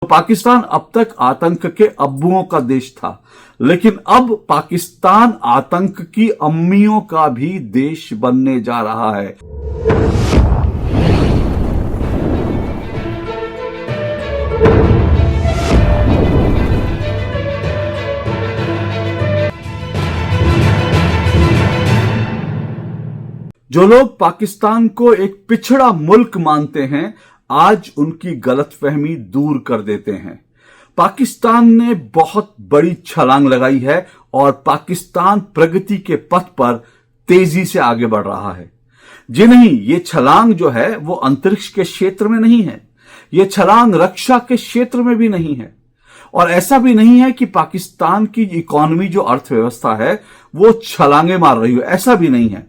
पाकिस्तान अब तक आतंक के अब्बुओं का देश था, लेकिन अब पाकिस्तान आतंक की अम्मियों का भी देश बनने जा रहा है। जो लोग पाकिस्तान को एक पिछड़ा मुल्क मानते हैं, आज उनकी गलतफहमी दूर कर देते हैं। पाकिस्तान ने बहुत बड़ी छलांग लगाई है और पाकिस्तान प्रगति के पथ पर तेजी से आगे बढ़ रहा है। जी नहीं, ये छलांग जो है वो अंतरिक्ष के क्षेत्र में नहीं है, ये छलांग रक्षा के क्षेत्र में भी नहीं है, और ऐसा भी नहीं है कि पाकिस्तान की इकोनॉमी जो अर्थव्यवस्था है वो छलांगे मार रही हो, ऐसा भी नहीं है।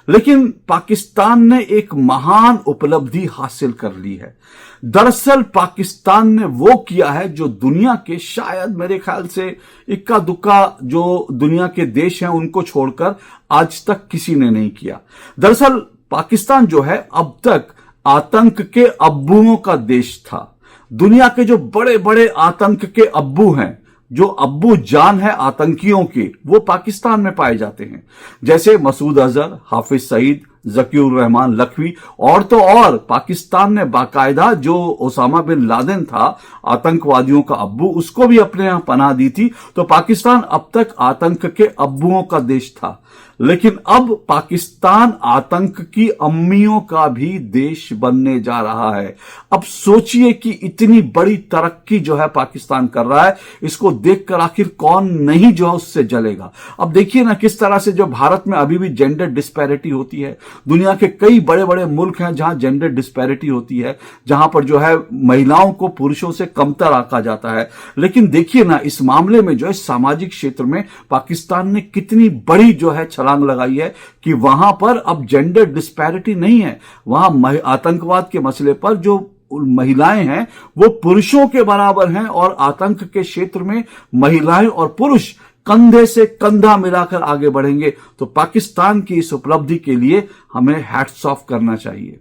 लेकिन पाकिस्तान ने एक महान उपलब्धि हासिल कर ली है। दरअसल पाकिस्तान ने वो किया है जो दुनिया के, शायद मेरे ख्याल से इक्का दुक्का जो दुनिया के देश हैं उनको छोड़कर आज तक किसी ने नहीं किया। दरअसल पाकिस्तान जो है अब तक आतंक के अब्बुओं का देश था। दुनिया के जो बड़े बड़े आतंक के अब्बू हैं, जो अब्बू जान है आतंकियों के, वो पाकिस्तान में पाए जाते हैं। जैसे मसूद अजहर, हाफिज सईद, जकीउर रहमान लखवी, और तो और पाकिस्तान ने बाकायदा जो ओसामा बिन लादेन था, आतंकवादियों का अब्बू, उसको भी अपने यहां पनाह दी थी। तो पाकिस्तान अब तक आतंक के अब्बुओं का देश था, लेकिन अब पाकिस्तान आतंक की अम्मियों का भी देश बनने जा रहा है। अब सोचिए कि इतनी बड़ी तरक्की जो है पाकिस्तान कर रहा है, इसको देखकर आखिर कौन नहीं जो है उससे जलेगा। अब देखिए ना किस तरह से जो भारत में अभी भी जेंडर डिस्पैरिटी होती है। दुनिया के कई बड़े बड़े मुल्क हैं जहां जेंडर डिस्पैरिटी होती है, जहां पर जो है महिलाओं को पुरुषों से कमतर आंका जाता है। लेकिन देखिए ना इस मामले में जो है सामाजिक क्षेत्र में पाकिस्तान ने कितनी बड़ी जो है छलांग लगाई है कि वहां पर अब जेंडर डिस्पैरिटी नहीं है। वहां आतंकवाद के मसले पर जो महिलाएं हैं वो पुरुषों के बराबर हैं, और आतंक के क्षेत्र में महिलाएं और पुरुष कंधे से कंधा मिलाकर आगे बढ़ेंगे। तो पाकिस्तान की इस उपलब्धि के लिए हमें हैट्स ऑफ करना चाहिए।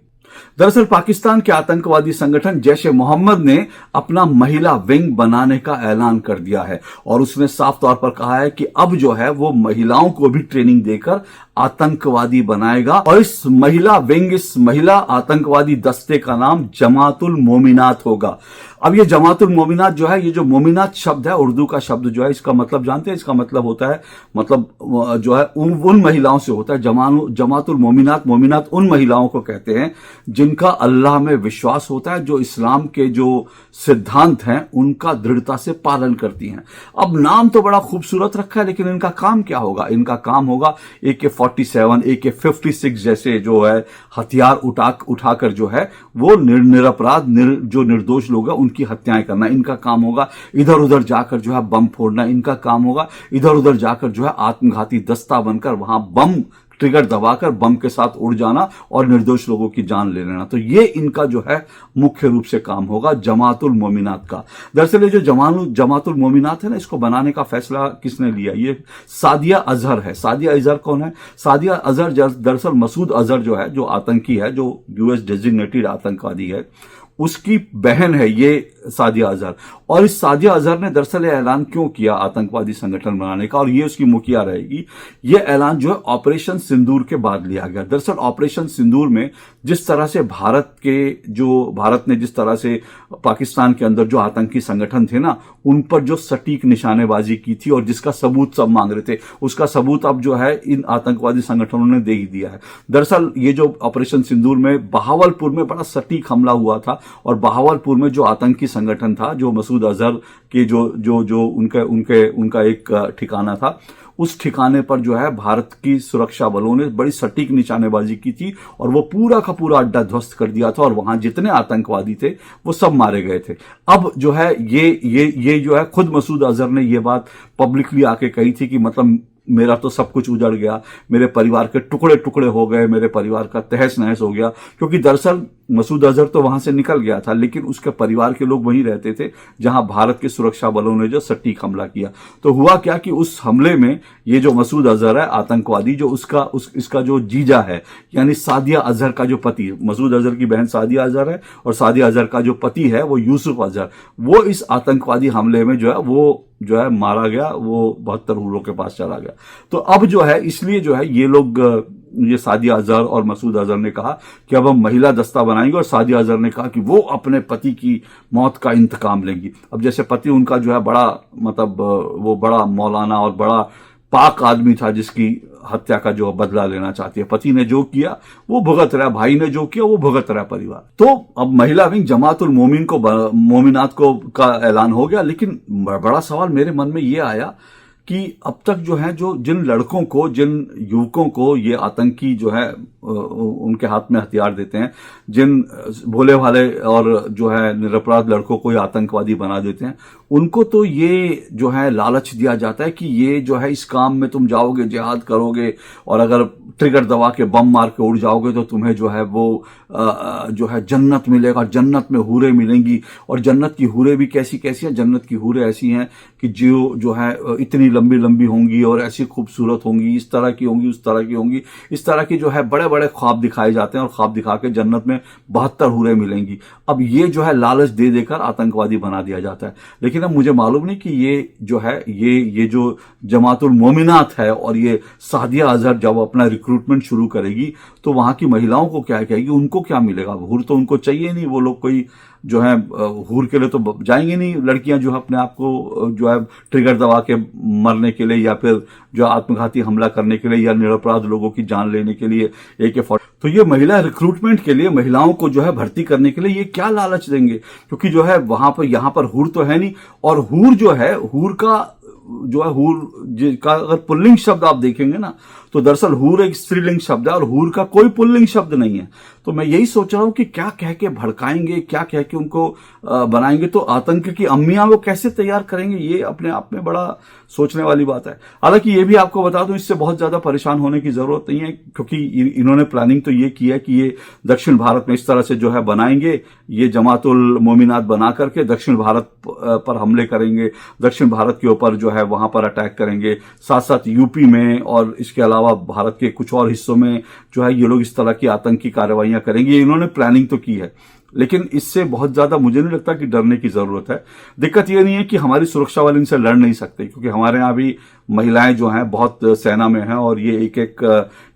दरअसल पाकिस्तान के आतंकवादी संगठन जैश ए मोहम्मद ने अपना महिला विंग बनाने का ऐलान कर दिया है, और उसने साफ तौर पर कहा है कि अब जो है वो महिलाओं को भी ट्रेनिंग देकर आतंकवादी बनाएगा। और इस महिला विंग, इस महिला आतंकवादी दस्ते का नाम जमातुल मोमिनात होगा। अब ये जमातुल मोमिनात जो है, ये जो मोमिनात शब्द है, उर्दू का शब्द जो है, इसका मतलब जानते हैं? इसका मतलब होता है, मतलब जो है उन महिलाओं से होता है। जमातुल मोमिनात, मोमिनात उन महिलाओं को कहते हैं जिनका अल्लाह में विश्वास होता है, जो इस्लाम के जो सिद्धांत हैं उनका दृढ़ता से पालन करती हैं। अब नाम तो बड़ा खूबसूरत रखा है, लेकिन इनका काम क्या होगा? इनका काम होगा AK-47, AK-56 जैसे जो है हथियार उठाकर जो है वो निरपराध जो निर्दोष लोग हैं उनकी हत्याएं करना इनका काम होगा। इधर उधर जाकर जो है बम फोड़ना इनका काम होगा। इधर उधर जाकर जो है आत्मघाती दस्ता बनकर वहां बम ट्रिगर दबाकर बम के साथ उड़ जाना और निर्दोष लोगों की जान ले लेना। तो ये इनका जो है मुख्य रूप से काम होगा जमातुल मोमिनात का। दरअसल ये जो जमातुल मोमिनात है ना, इसको बनाने का फैसला किसने लिया? ये सादिया अजहर है। सादिया अजहर कौन है? सादिया अजहर दरअसल मसूद अजहर जो है, जो आतंकी है, जो US डेजिग्नेटेड आतंकवादी है, उसकी बहन है ये सादिया अजहर। और इस सादिया अजहर ने दरअसल ऐलान क्यों किया आतंकवादी संगठन बनाने का, और ये उसकी मुखिया रहेगी। ये ऐलान जो है ऑपरेशन सिंदूर के बाद लिया गया। दरअसल ऑपरेशन सिंदूर में जिस तरह से भारत ने जिस तरह से पाकिस्तान के अंदर जो आतंकी संगठन थे ना, उन पर जो सटीक निशानेबाजी की थी और जिसका सबूत सब मांग रहे थे, उसका सबूत अब जो है इन आतंकवादी संगठनों ने दे ही दिया है। दरअसल ये जो ऑपरेशन सिंदूर में बहावलपुर में बड़ा सटीक हमला हुआ था, और बहावलपुर में जो आतंकी संगठन था, जो मसूद अजहर के जो उनका एक ठिकाना था, उस ठिकाने पर जो है भारत की सुरक्षा बलों ने बड़ी सटीक निशानेबाजी की थी और वो पूरा का पूरा अड्डा ध्वस्त कर दिया था, और वहां जितने आतंकवादी थे वो सब मारे गए थे। अब जो है ये जो है खुद मसूद अजहर ने ये बात पब्लिकली आके कही थी कि मतलब मेरा तो सब कुछ उजड़ गया, मेरे परिवार के टुकड़े टुकड़े हो गए, मेरे परिवार का तहस नहस हो गया। क्योंकि दरअसल मसूद अजहर तो वहां से निकल गया था, लेकिन उसके परिवार के लोग वहीं रहते थे जहां भारत के सुरक्षा बलों ने जो सटीक हमला किया। तो हुआ क्या कि उस हमले में ये जो मसूद अजहर है आतंकवादी, जो इसका जो जीजा है, यानी सादिया अजहर का जो पति, मसूद अजहर की बहन सादिया अजहर है और सादिया अजहर का जो पति है वो यूसुफ अजहर, वो इस आतंकवादी हमले में जो है मारा गया, वो 72 हुरों के पास चला गया। तो अब जो है इसलिए जो है ये लोग, ये सादिया अजहर और मसूद अजहर ने कहा कि अब हम महिला दस्ता बनाएंगे, और सादिया अजहर ने कहा कि वो अपने पति की मौत का इंतकाम लेंगी। अब जैसे पति उनका जो है बड़ा, मतलब वो बड़ा मौलाना और बड़ा पाक आदमी था जिसकी हत्या का जो बदला लेना चाहती है, पति ने जो किया वो भुगत रहा, भाई ने जो किया वो भुगत रहा परिवार। तो अब महिला विंग जमातुल मोमिनात को का ऐलान हो गया। लेकिन बड़ा सवाल मेरे मन में ये आया कि अब तक जो है, जो जिन लड़कों को, जिन युवकों को ये आतंकी जो है उनके हाथ में हथियार देते हैं, जिन भोले भाले और जो है निरपराध लड़कों को ये आतंकवादी बना देते हैं, उनको तो ये जो है लालच दिया जाता है कि ये जो है इस काम में तुम जाओगे, जिहाद करोगे, और अगर ट्रिगर दबा के बम मार के उड़ जाओगे तो तुम्हें जो है वो जो है जन्नत मिलेगा, जन्नत में हूरें मिलेंगी। और जन्नत की हूरें भी कैसी कैसी हैं? जन्नत की हूरें ऐसी हैं कि जो है इतनी लंबी लंबी होंगी और ऐसी खूबसूरत होंगी, इस तरह की होंगी, उस तरह की होंगी, इस तरह की जो है बड़े बड़े ख्वाब दिखाए जाते हैं, और ख्वाब दिखा के जन्नत में 72 हूरें मिलेंगी। अब ये जो है लालच दे देकर आतंकवादी बना दिया जाता है। लेकिन अब मुझे मालूम नहीं कि ये जो है ये जो जमातुल मोमिनात है और ये सादिया अजहर जब अपना रिक्रूटमेंट शुरू करेगी तो वहां की महिलाओं को क्या कहेगी, उनको क्या मिलेगा? हूर तो उनको चाहिए नहीं, वो लोग कोई जो है हूर के लिए तो जाएंगे नहीं। लड़कियां जो है अपने आप को जो है ट्रिगर दबा के मरने के लिए, या फिर जो आत्मघाती हमला करने के लिए, या निरपराध लोगों की जान लेने के लिए AK-40। तो ये महिला रिक्रूटमेंट के लिए, महिलाओं को जो है भर्ती करने के लिए ये क्या लालच देंगे? क्योंकि जो है वहां पर, यहां पर हूर तो है नहीं। और हूर जो है, हूर का जो है, हूर का अगर पुल्लिंग शब्द आप देखेंगे ना, तो दरअसल हूर एक स्त्रीलिंग शब्द है और हूर का कोई पुल्लिंग शब्द नहीं है। तो मैं यही सोच रहा हूं कि क्या कह के भड़काएंगे, क्या कह के उनको बनाएंगे, तो आतंक की अम्मियां वो कैसे तैयार करेंगे? ये अपने आप में बड़ा सोचने वाली बात है। हालांकि ये भी आपको बता दूं, इससे बहुत ज्यादा परेशान होने की जरूरत नहीं है, क्योंकि इन्होंने प्लानिंग तो ये की है कि ये दक्षिण भारत में इस तरह से जो है बनाएंगे, ये जमातुल मोमिनात बना करके दक्षिण भारत पर हमले करेंगे, दक्षिण भारत के ऊपर जो है वहां पर अटैक करेंगे, साथ साथ यूपी में और इसके अलावा भारत के कुछ और हिस्सों में जो है ये लोग इस तरह की आतंकी कार्रवाइयां करेंगे। इन्होंने प्लानिंग तो की है, लेकिन इससे बहुत ज्यादा मुझे नहीं लगता कि डरने की जरूरत है। दिक्कत यह नहीं है कि हमारी सुरक्षा वाले इनसे लड़ नहीं सकते, क्योंकि हमारे यहाँ भी महिलाएं जो हैं बहुत सेना में हैं, और ये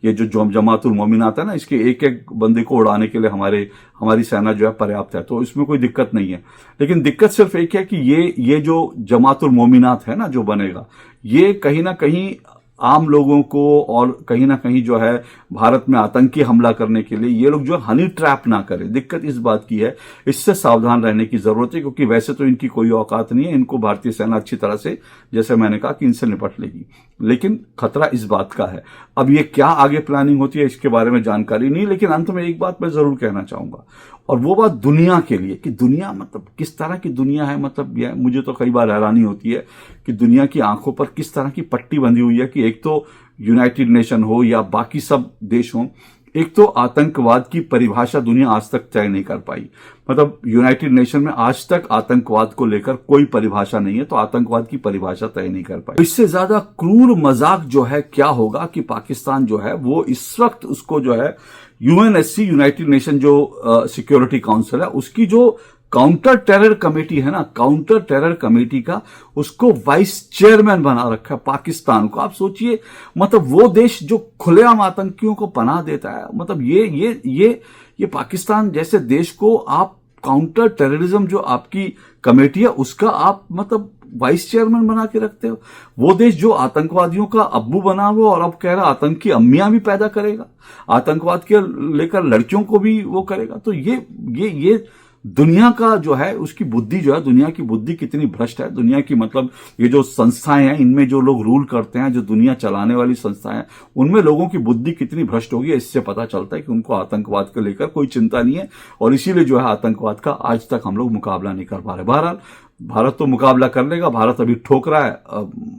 ये जो जमातुल मोमिनात है ना, इसके एक एक बंदे को उड़ाने के लिए हमारी सेना जो है पर्याप्त है, तो इसमें कोई दिक्कत नहीं है। लेकिन दिक्कत सिर्फ एक है कि ये जो जमातुल मोमिनात है ना जो बनेगा, ये कहीं ना कहीं आम लोगों को और कहीं ना कहीं जो है भारत में आतंकी हमला करने के लिए ये लोग जो हनी ट्रैप ना करें। दिक्कत इस बात की है, इससे सावधान रहने की जरूरत है, क्योंकि वैसे तो इनकी कोई औकात नहीं है, इनको भारतीय सेना अच्छी तरह से, जैसे मैंने कहा, कि इनसे निपट लेगी। लेकिन खतरा इस बात का है। अब ये क्या आगे प्लानिंग होती है इसके बारे में जानकारी नहीं, लेकिन अंत में एक बात मैं जरूर कहना चाहूंगा, और वो बात दुनिया के लिए, कि दुनिया मतलब किस तरह की दुनिया है। मतलब यह मुझे तो कई बार हैरानी होती है कि दुनिया की आंखों पर किस तरह की पट्टी बंधी हुई है, कि एक तो यूनाइटेड नेशन हो या बाकी सब देश हो, एक तो आतंकवाद की परिभाषा दुनिया आज तक तय नहीं कर पाई। मतलब यूनाइटेड नेशन में आज तक आतंकवाद को लेकर कोई परिभाषा नहीं है, तो आतंकवाद की परिभाषा तय नहीं कर पाई। इससे ज्यादा क्रूर मजाक जो है क्या होगा कि पाकिस्तान जो है वो इस वक्त उसको जो है UNSC, यूनाइटेड नेशन जो सिक्योरिटी काउंसिल है, उसकी जो काउंटर टेरर कमेटी है ना, काउंटर टेरर कमेटी का उसको वाइस चेयरमैन बना रखा है पाकिस्तान को। आप सोचिए, मतलब वो देश जो खुलेआम आतंकियों को पनाह देता है, मतलब ये पाकिस्तान जैसे देश को आप काउंटर टेररिज्म जो आपकी कमेटी है उसका आप मतलब वाइस चेयरमैन बना के रखते हो। वो देश जो आतंकवादियों का अब्बू बना हुआ और अब कह रहा आतंकी अम्मियां भी पैदा करेगा, आतंकवाद के लेकर लड़कियों को भी वो करेगा। तो ये दुनिया का जो है उसकी बुद्धि जो है, दुनिया की बुद्धि कितनी भ्रष्ट है। दुनिया की मतलब ये जो संस्थाएं हैं, इनमें जो लोग रूल करते हैं, जो दुनिया चलाने वाली संस्थाएं हैं, उनमें लोगों की बुद्धि कितनी भ्रष्ट होगी। इससे पता चलता है कि उनको आतंकवाद को लेकर कोई चिंता नहीं है, और इसीलिए जो है आतंकवाद का आज तक हम लोग मुकाबला नहीं कर पा रहे। बहरहाल भारत तो मुकाबला कर लेगा, भारत अभी ठोक रहा है,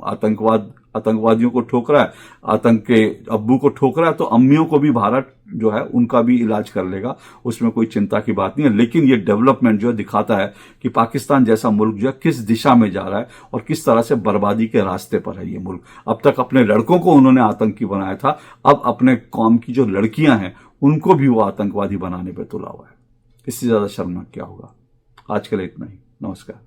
आतंकवाद आतंकवादियों को ठोक रहा है, आतंक के अब्बू को ठोक रहा है, तो अम्मियों को भी भारत जो है उनका भी इलाज कर लेगा, उसमें कोई चिंता की बात नहीं है। लेकिन ये डेवलपमेंट जो है दिखाता है कि पाकिस्तान जैसा मुल्क जो है किस दिशा में जा रहा है और किस तरह से बर्बादी के रास्ते पर है ये मुल्क। अब तक अपने लड़कों को उन्होंने आतंकी बनाया था, अब अपने कौम की जो लड़कियां हैं उनको भी वो आतंकवादी बनाने पर तुला हुआ है। इससे ज्यादा शर्मनाक क्या होगा। आज के लिए इतना ही। नमस्कार।